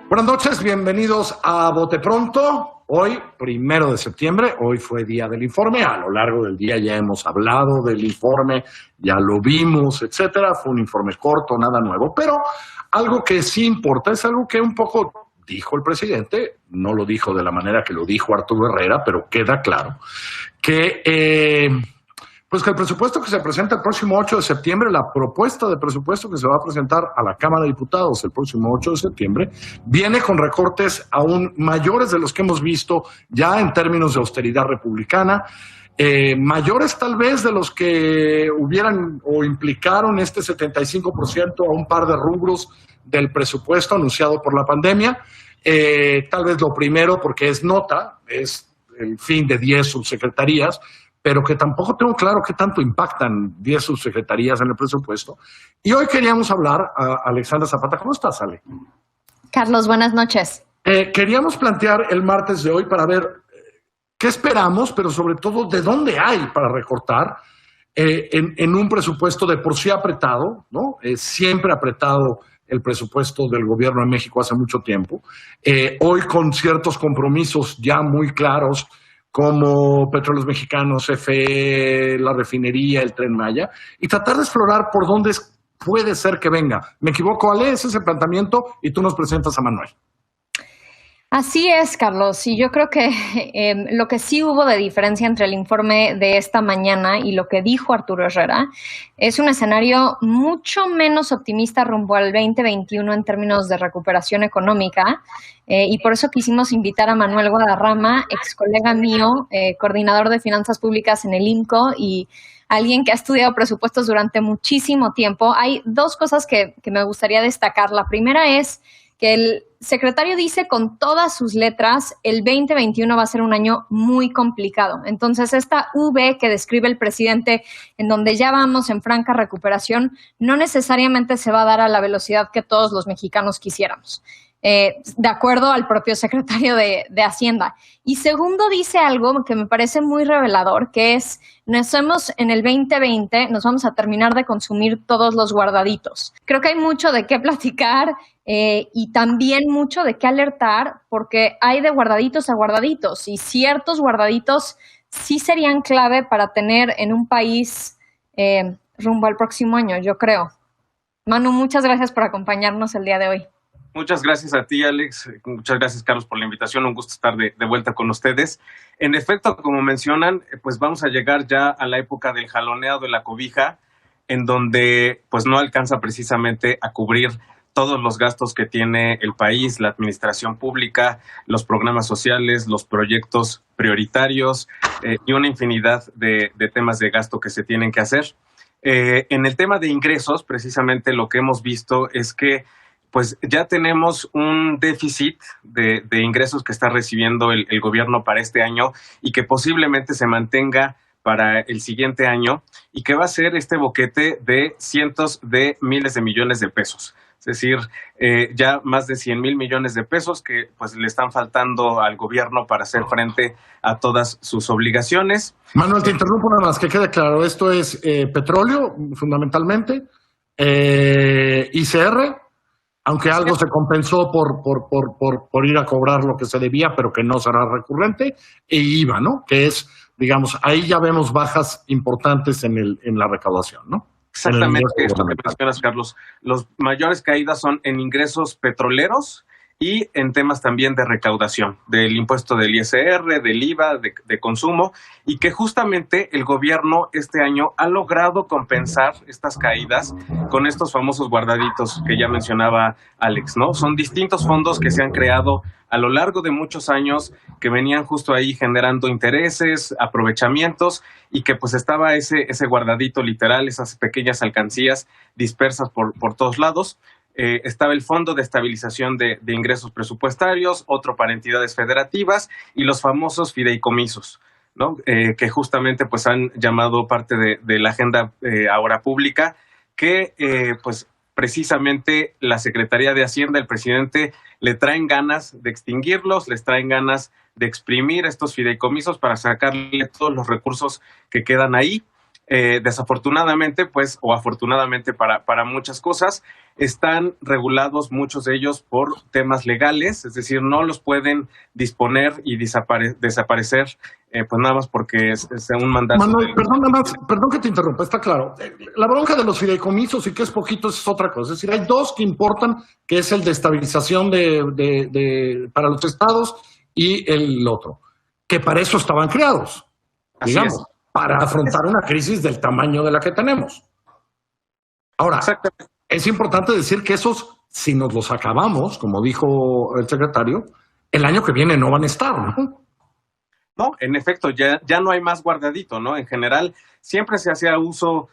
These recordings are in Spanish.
Buenas noches, bienvenidos a Bote Pronto. Hoy, 1 de septiembre, hoy fue día del informe. A lo largo del día ya hemos hablado del informe, ya lo vimos, etcétera. Fue un informe corto, nada nuevo. Pero algo que sí importa es algo que un poco dijo el presidente, no lo dijo de la manera que lo dijo Arturo Herrera, pero queda claro que pues que el presupuesto que se presenta el próximo 8 de septiembre, la propuesta de presupuesto que se va a presentar a la Cámara de Diputados el próximo 8 de septiembre, viene con recortes aún mayores de los que hemos visto ya en términos de austeridad republicana, mayores tal vez de los que hubieran o implicaron este 75% a un par de rubros del presupuesto anunciado por la pandemia. Tal vez lo primero, porque es nota, es el fin de 10 subsecretarías, pero que tampoco tengo claro qué tanto impactan 10 subsecretarías en el presupuesto. Y hoy queríamos hablar a Alexandra Zapata. ¿Cómo estás, Ale? Carlos, buenas noches. Queríamos plantear el martes de hoy para ver qué esperamos, pero sobre todo de dónde hay para recortar en un presupuesto de por sí apretado, ¿no? Siempre apretado el presupuesto del gobierno de México hace mucho tiempo. Hoy con ciertos compromisos ya muy claros, como Petróleos Mexicanos, CFE, la refinería, el Tren Maya, y tratar de explorar por dónde puede ser que venga. ¿Me equivoco, Ale? Ese es el planteamiento y tú nos presentas a Manuel. Así es, Carlos, y yo creo que lo que sí hubo de diferencia entre el informe de esta mañana y lo que dijo Arturo Herrera es un escenario mucho menos optimista rumbo al 2021 en términos de recuperación económica, y por eso quisimos invitar a Manuel Guadarrama, ex colega mío, coordinador de finanzas públicas en el INCO y alguien que ha estudiado presupuestos durante muchísimo tiempo. Hay dos cosas que me gustaría destacar. La primera es que el secretario dice con todas sus letras, el 2021 va a ser un año muy complicado. Entonces, esta V que describe el presidente, en donde ya vamos en franca recuperación, no necesariamente se va a dar a la velocidad que todos los mexicanos quisiéramos, de acuerdo al propio secretario de Hacienda. Y segundo, dice algo que me parece muy revelador, que es, en el 2020 nos vamos a terminar de consumir todos los guardaditos. Creo que hay mucho de qué platicar y también mucho de qué alertar, porque hay de guardaditos a guardaditos, y ciertos guardaditos sí serían clave para tener en un país rumbo al próximo año, yo creo. Manu, muchas gracias por acompañarnos el día de hoy. Muchas gracias a ti, Alex. Muchas gracias, Carlos, por la invitación. Un gusto estar de vuelta con ustedes. En efecto, como mencionan, pues vamos a llegar ya a la época del jaloneo de la cobija, en donde pues no alcanza precisamente a cubrir todos los gastos que tiene el país, la administración pública, los programas sociales, los proyectos prioritarios y una infinidad de temas de gasto que se tienen que hacer. En el tema de ingresos, precisamente lo que hemos visto es que pues ya tenemos un déficit de ingresos que está recibiendo el gobierno para este año y que posiblemente se mantenga para el siguiente año, y que va a ser este boquete de cientos de miles de millones de pesos. Es decir, ya más de 100,000 millones de pesos que pues le están faltando al gobierno para hacer frente a todas sus obligaciones. Manuel, te interrumpo nada más, que quede claro. Esto es petróleo, fundamentalmente, ICR, aunque algo se compensó por ir a cobrar lo que se debía, pero que no será recurrente, e IVA, ¿no? Que es, digamos, ahí ya vemos bajas importantes en la recaudación, ¿no? Exactamente, esto que mencionas, Carlos. Los mayores caídas son en ingresos petroleros y en temas también de recaudación, del impuesto del ISR, del IVA, de consumo, y que justamente el gobierno este año ha logrado compensar estas caídas con estos famosos guardaditos que ya mencionaba Alex, ¿no? Son distintos fondos que se han creado a lo largo de muchos años, que venían justo ahí generando intereses, aprovechamientos, y que pues estaba ese guardadito literal, esas pequeñas alcancías dispersas por todos lados. Estaba el Fondo de Estabilización de Ingresos Presupuestarios, otro para entidades federativas, y los famosos fideicomisos, ¿no? Que justamente pues han llamado parte de la agenda ahora pública, que pues precisamente la Secretaría de Hacienda, el presidente, le traen ganas de extinguirlos, les traen ganas de exprimir estos fideicomisos para sacarle todos los recursos que quedan ahí. desafortunadamente, pues, o afortunadamente para muchas cosas, están regulados muchos de ellos por temas legales, es decir, no los pueden disponer y desaparecer, pues nada más porque es un mandato. Manuel, perdón que te interrumpa, está claro. La bronca de los fideicomisos y que es poquito es otra cosa. Es decir, hay dos que importan, que es el de estabilización para los estados y el otro, que para eso estaban creados, digamos, para afrontar una crisis del tamaño de la que tenemos. Ahora, es importante decir que esos, si nos los acabamos, como dijo el secretario, el año que viene no van a estar, ¿no? No, en efecto, ya no hay más guardadito, ¿no? En general, siempre se hacía uso,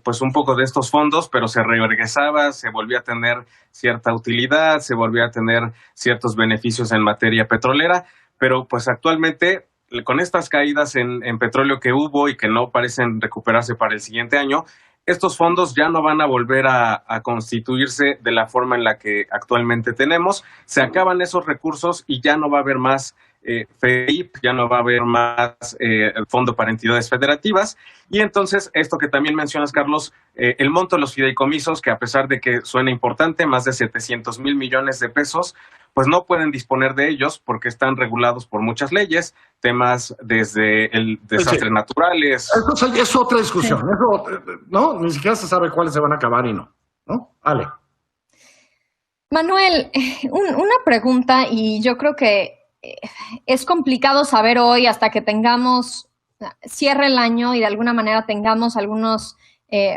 pues un poco de estos fondos, pero se regresaba, se volvía a tener cierta utilidad, se volvía a tener ciertos beneficios en materia petrolera, pero pues actualmente, con estas caídas en petróleo que hubo y que no parecen recuperarse para el siguiente año, estos fondos ya no van a volver a constituirse de la forma en la que actualmente tenemos. Se acaban esos recursos y ya no va a haber más FEIP, ya no va a haber más el Fondo para Entidades Federativas. Y entonces, esto que también mencionas, Carlos, el monto de los fideicomisos, que a pesar de que suena importante, más de 700,000 millones de pesos, pues no pueden disponer de ellos porque están regulados por muchas leyes, temas desde el desastres naturales. Eso es otra discusión, eso, ¿no? Ni siquiera se sabe cuáles se van a acabar y no, ¿no? Ale. Manuel, una pregunta, y yo creo que es complicado saber hoy hasta que cierre el año y de alguna manera tengamos algunos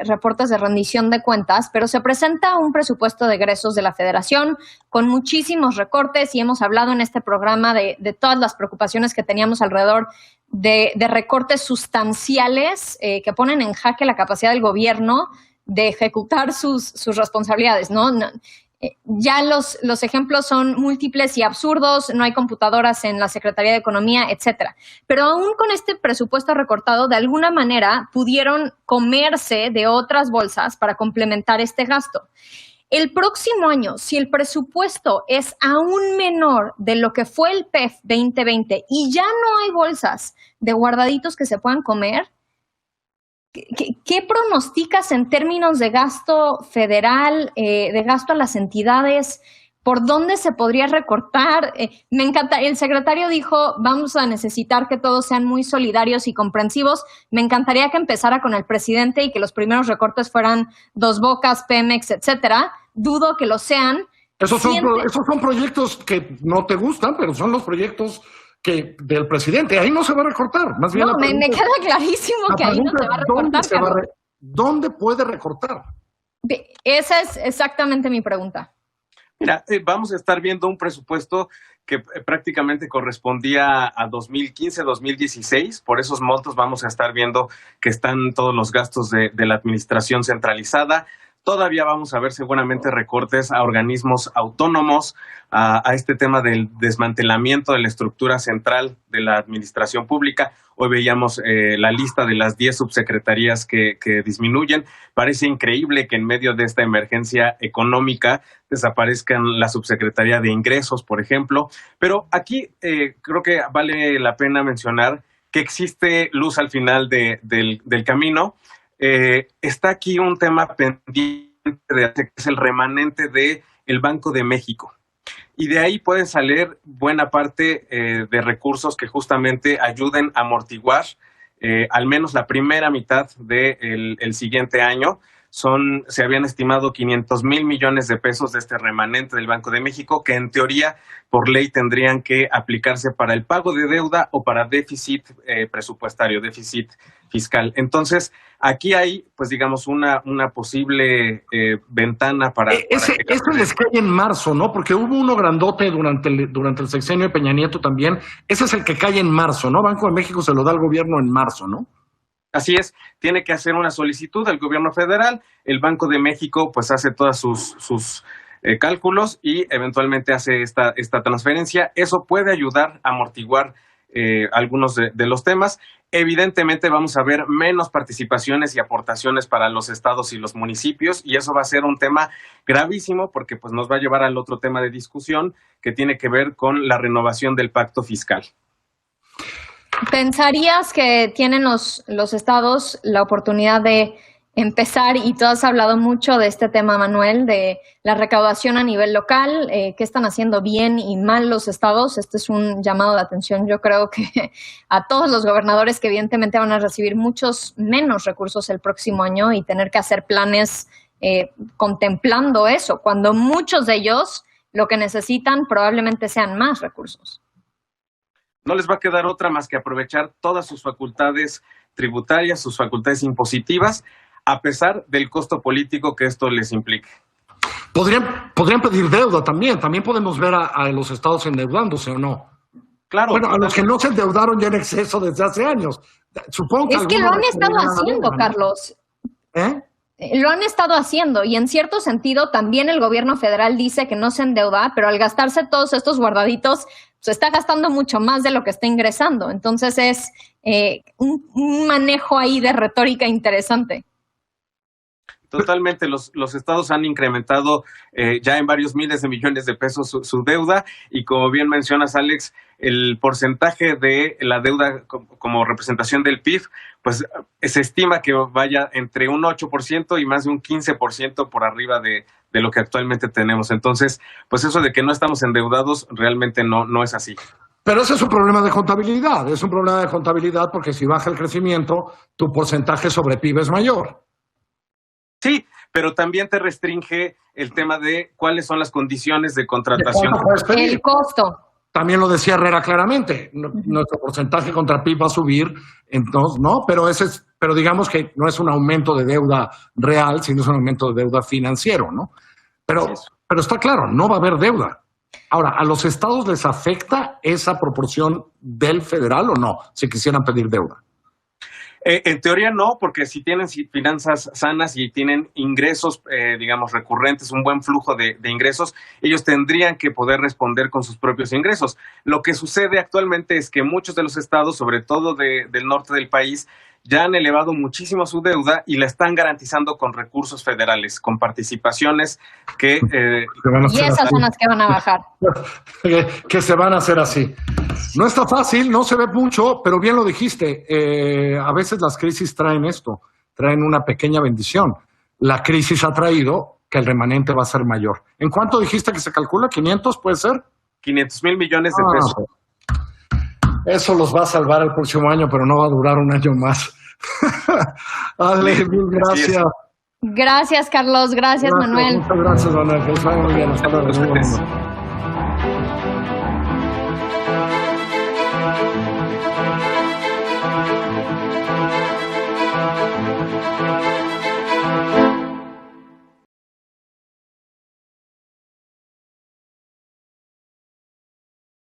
reportes de rendición de cuentas, pero se presenta un presupuesto de egresos de la Federación con muchísimos recortes y hemos hablado en este programa de todas las preocupaciones que teníamos alrededor de recortes sustanciales que ponen en jaque la capacidad del gobierno de ejecutar sus responsabilidades, ¿no? Ya los ejemplos son múltiples y absurdos, no hay computadoras en la Secretaría de Economía, etcétera. Pero aún con este presupuesto recortado, de alguna manera pudieron comerse de otras bolsas para complementar este gasto. El próximo año, si el presupuesto es aún menor de lo que fue el PEF 2020 y ya no hay bolsas de guardaditos que se puedan comer, ¿qué pronosticas en términos de gasto federal, de gasto a las entidades? ¿Por dónde se podría recortar? Me encanta, el secretario dijo, vamos a necesitar que todos sean muy solidarios y comprensivos. Me encantaría que empezara con el presidente y que los primeros recortes fueran Dos Bocas, Pemex, etcétera. Dudo que lo sean. Esos son proyectos que no te gustan, pero son los proyectos del presidente. Ahí no se va a recortar. Más bien me queda clarísimo que ahí no se va a recortar. ¿Dónde puede recortar? Esa es exactamente mi pregunta. Mira, vamos a estar viendo un presupuesto que prácticamente correspondía a 2015, 2016. Por esos montos vamos a estar viendo que están todos los gastos de la administración centralizada. Todavía vamos a ver seguramente recortes a organismos autónomos, a este tema del desmantelamiento de la estructura central de la administración pública. Hoy veíamos la lista de las 10 subsecretarías que disminuyen. Parece increíble que en medio de esta emergencia económica desaparezcan la subsecretaría de ingresos, por ejemplo. Pero aquí creo que vale la pena mencionar que existe luz al final del camino. Está aquí un tema pendiente que es el remanente del Banco de México. Y de ahí pueden salir buena parte de recursos que justamente ayuden a amortiguar al menos la primera mitad del siguiente año. Se habían estimado 500,000 millones de pesos de este remanente del Banco de México, que en teoría, por ley, tendrían que aplicarse para el pago de deuda o para déficit presupuestario, déficit fiscal. Entonces, aquí hay, pues digamos, una posible ventana para... Ese les cae en marzo, ¿no? Porque hubo uno grandote durante el sexenio de Peña Nieto también. Ese es el que cae en marzo, ¿no? Banco de México se lo da al gobierno en marzo, ¿no? Así es, tiene que hacer una solicitud al gobierno federal, el Banco de México pues hace todas sus cálculos y eventualmente hace esta transferencia. Eso puede ayudar a amortiguar algunos de los temas. Evidentemente vamos a ver menos participaciones y aportaciones para los estados y los municipios y eso va a ser un tema gravísimo porque pues nos va a llevar al otro tema de discusión que tiene que ver con la renovación del pacto fiscal. pensarías que tienen los estados la oportunidad de empezar, y tú has hablado mucho de este tema, Manuel, de la recaudación a nivel local, qué están haciendo bien y mal los estados. Este es un llamado de atención, yo creo que a todos los gobernadores que evidentemente van a recibir muchos menos recursos el próximo año y tener que hacer planes contemplando eso, cuando muchos de ellos lo que necesitan probablemente sean más recursos. No les va a quedar otra más que aprovechar todas sus facultades tributarias, sus facultades impositivas, a pesar del costo político que esto les implique. Podrían pedir deuda también. También podemos ver a los estados endeudándose, ¿o no? Claro. Bueno, a los que no se endeudaron ya en exceso desde hace años. Supongo que es que lo han estado haciendo, Carlos. Lo han estado haciendo, y en cierto sentido también el gobierno federal dice que no se endeuda, pero al gastarse todos estos guardaditos, se está gastando mucho más de lo que está ingresando. Entonces es un manejo ahí de retórica interesante. Totalmente, los estados han incrementado ya en varios miles de millones de pesos su deuda, y como bien mencionas, Alex, el porcentaje de la deuda como representación del PIB, pues se estima que vaya entre un 8% y más de un 15% por arriba de lo que actualmente tenemos. Entonces, pues eso de que no estamos endeudados realmente no es así. Pero ese es un problema de contabilidad, porque si baja el crecimiento, tu porcentaje sobre PIB es mayor. Sí, pero también te restringe el tema de cuáles son las condiciones de contratación. El costo. También lo decía Herrera claramente, nuestro porcentaje contra PIB va a subir, entonces, ¿no? Pero digamos que no es un aumento de deuda real, sino es un aumento de deuda financiero, ¿no? Pero está claro, no va a haber deuda. Ahora, ¿a los estados les afecta esa proporción del federal o no, si quisieran pedir deuda? En teoría no, porque si tienen finanzas sanas y tienen ingresos, digamos, recurrentes, un buen flujo de ingresos, ellos tendrían que poder responder con sus propios ingresos. Lo que sucede actualmente es que muchos de los estados, sobre todo del norte del país, ya han elevado muchísimo su deuda y la están garantizando con recursos federales, con participaciones que... y esas son las que van a bajar. que se van a hacer así. No está fácil, no se ve mucho, pero bien lo dijiste. A veces las crisis traen esto, traen una pequeña bendición. La crisis ha traído que el remanente va a ser mayor. ¿En cuánto dijiste que se calcula? ¿500 puede ser? 500,000 millones de pesos. Eso los va a salvar el próximo año, pero no va a durar un año más. Ale, mil gracias. Gracias, Carlos. Gracias, Manuel. Muchas gracias, Manuel. Que les vaya muy bien. Hasta luego.